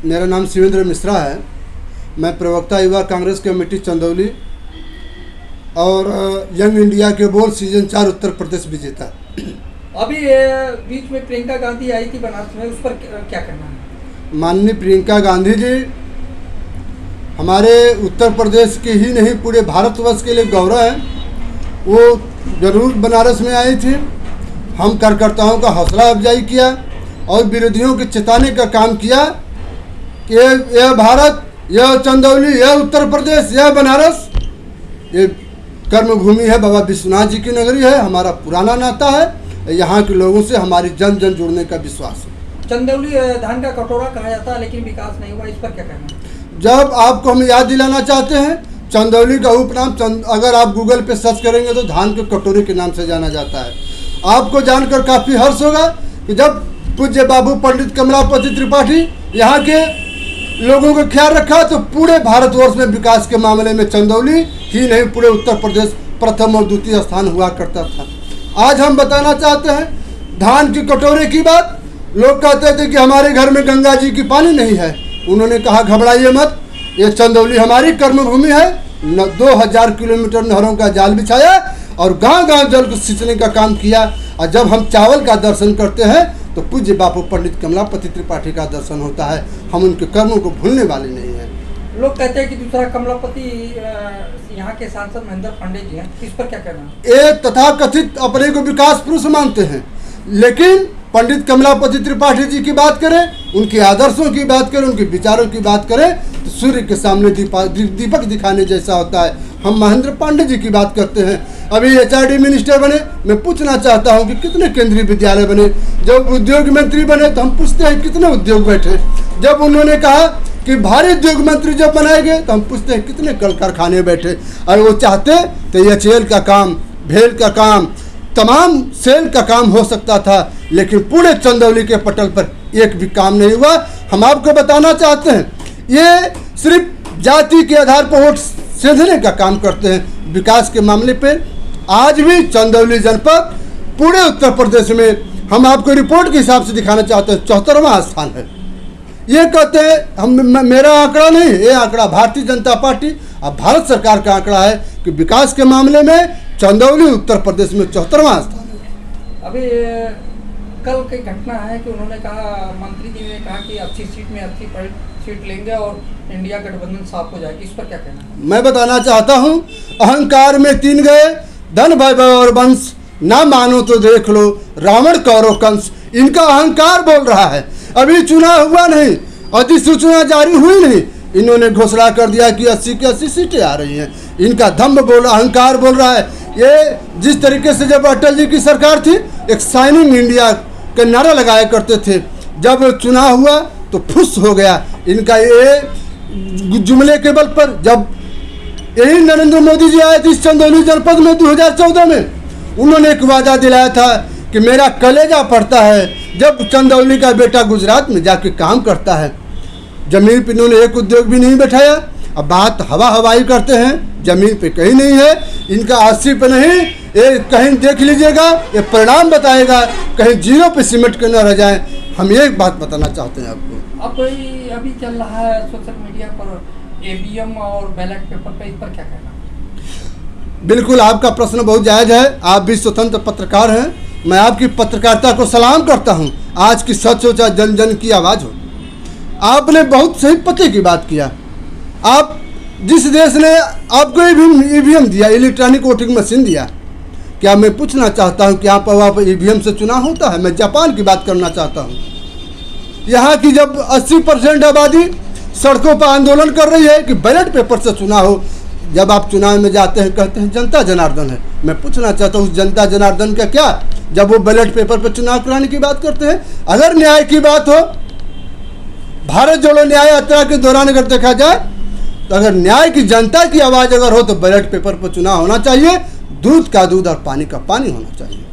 मेरा नाम शिवेंद्र मिश्रा है। मैं प्रवक्ता युवा कांग्रेस कमेटी चंदौली और यंग इंडिया के बोर्ड सीजन 4 उत्तर प्रदेश विजेता। अभी बीच में प्रियंका गांधी आई थी बनारस में, उस पर क्या कहना है? माननीय प्रियंका गांधी जी हमारे उत्तर प्रदेश के ही नहीं पूरे भारतवर्ष के लिए गौरव है। वो जरूर बनारस में आई थी, हम कार्यकर्ताओं का हौसला अफजाई किया और विरोधियों के चेताने का काम किया कि यह भारत, यह चंदौली, यह उत्तर प्रदेश, यह बनारस, ये कर्मभूमि है, बाबा विश्वनाथ जी की नगरी है, हमारा पुराना नाता है। यहाँ के लोगों से हमारी जन जन जुड़ने का विश्वास है। चंदौली धान का कटोरा कहा जाता है लेकिन विकास नहीं हुआ, इस पर क्या कहना है? जब आपको हम याद दिलाना चाहते हैं, चंदौली का उपनाम अगर आप गूगल पे सर्च करेंगे तो धान के कटोरे के नाम से जाना जाता है। आपको जानकर काफ़ी हर्ष होगा कि जब पूज्य बाबू पंडित कमलापति त्रिपाठी यहाँ के लोगों का ख्याल रखा तो पूरे भारतवर्ष में विकास के मामले में चंदौली ही नहीं पूरे उत्तर प्रदेश प्रथम और द्वितीय स्थान हुआ करता था। आज हम बताना चाहते हैं धान के कटोरे की बात। लोग कहते थे कि हमारे घर में गंगा जी की पानी नहीं है। उन्होंने कहा घबराइए मत, ये चंदौली हमारी कर्मभूमि है। 2000 किलोमीटर नहरों का जाल बिछाया और गांव गांव जल को सींचने का काम किया। और जब हम चावल का दर्शन करते हैं तो पूज्य बापू पंडित कमलापति त्रिपाठी का दर्शन होता है। हम उनके कर्मों को भूलने वाले नहीं हैं। लोग कहते हैं कि दूसरा कमलापति यहाँ के सांसद महेंद्र पांडे जी हैं, इस पर क्या कहना? एक तथाकथित अपने को विकास पुरुष मानते हैं, लेकिन पंडित कमलापति त्रिपाठी जी की बात करें, उनके आदर्शों की बात करें, उनके विचारों की बात करें तो सूर्य के सामने दीपक दिखाने जैसा होता है। हम महेंद्र पांडे जी की बात करते हैं, अभी HRD मिनिस्टर बने। मैं पूछना चाहता हूं कि कितने केंद्रीय विद्यालय बने। जब उद्योग मंत्री बने तो हम पूछते हैं कितने उद्योग बैठे। जब उन्होंने कहा कि भारी उद्योग मंत्री जब बनाए गए तो हम पूछते हैं कितने कल कारखाने बैठे। और वो चाहते तो HAL का काम, भेल का काम, तमाम सेल का काम हो सकता था, लेकिन पूरे चंदौली के पटल पर एक भी काम नहीं हुआ। हम आपको बताना चाहते हैं ये सिर्फ जाति के आधार पर वोट सेंधने का काम करते हैं। विकास के मामले पर आज भी चंदौली जनपद पूरे उत्तर प्रदेश में हम आपको रिपोर्ट के हिसाब से दिखाना चाहते हैं 74वां स्थान है। ये कहते हैं हम, मेरा आंकड़ा नहीं, ये आंकड़ा भारतीय जनता पार्टी और भारत सरकार का आंकड़ा है कि विकास के मामले में चंदौली उत्तर प्रदेश में 74वां स्थान है। अभी कल की घटना है कि उन्होंने कहा, मंत्री जी ने कहा कि अच्छी सीट में अच्छी सीट लेंगे और इंडिया गठबंधन साफ हो जाएगी, इस पर क्या कहना? मैं बताना चाहता हूं अहंकार में 3 गए, धन वैभव और वंश, ना मानो तो देख लो रावण कौरव कंस। इनका अहंकार बोल रहा है। अभी चुनाव हुआ नहीं, अधिसूचना जारी हुई नहीं, इन्होंने घोषणा कर दिया कि 80 की 80 सीटें आ रही हैं। इनका दम्भ बोल, अहंकार बोल रहा है। ये जिस तरीके से जब अटल जी की सरकार थी एक शाइनिंग इंडिया का नारा लगाया करते थे, जब चुनाव हुआ तो फुस हो गया इनका ये जुमले के बल पर। जब यही नरेंद्र मोदी जी आए थे इस चंदौली जनपद में 2014 में, उन्होंने एक वादा दिलाया था कि मेरा कलेजा पड़ता है जब चंदौली का बेटा गुजरात में जाके काम करता है। जमीन पर इन्होंने एक उद्योग भी नहीं बैठाया। अब बात हवा हवाई करते हैं, जमीन पे कहीं नहीं है। इनका 80 पे नहीं, ये कहीं देख लीजिएगा, ये परिणाम बताएगा, कहीं 0 पे सिमट के न रह जाए। हम ये बात बताना चाहते हैं आपको। अब अभी चल रहा है सोशल मीडिया पर EVM और बैलेट पेपर पे, इस पर क्या कहना? बिल्कुल, आपका प्रश्न बहुत जायज़ है। आप भी स्वतंत्र पत्रकार हैं, मैं आपकी पत्रकारिता को सलाम करता हूं। आज की सच हो चाहे जन जन की आवाज़ हो। आपने बहुत सही पते की बात किया। आप जिस देश ने आपको EVM दिया, इलेक्ट्रॉनिक वोटिंग मशीन दिया, क्या मैं पूछना चाहता हूं कि आप वहाँ पर EVM से चुनाव होता है? मैं जापान की बात करना चाहता हूं। यहाँ की जब 80% आबादी सड़कों पर आंदोलन कर रही है कि बैलेट पेपर से चुनाव हो। जब आप चुनाव में जाते हैं कहते हैं जनता जनार्दन है। मैं पूछना चाहता हूँ उस जनता जनार्दन का क्या, जब वो बैलेट पेपर पर चुनाव कराने की बात करते हैं? अगर न्याय की बात हो, भारत जोड़ो न्याय यात्रा के दौरान अगर देखा जाए तो अगर न्याय की जनता की आवाज़ अगर हो तो बैलेट पेपर पर चुनाव होना चाहिए। दूध का दूध और पानी का पानी होना चाहिए।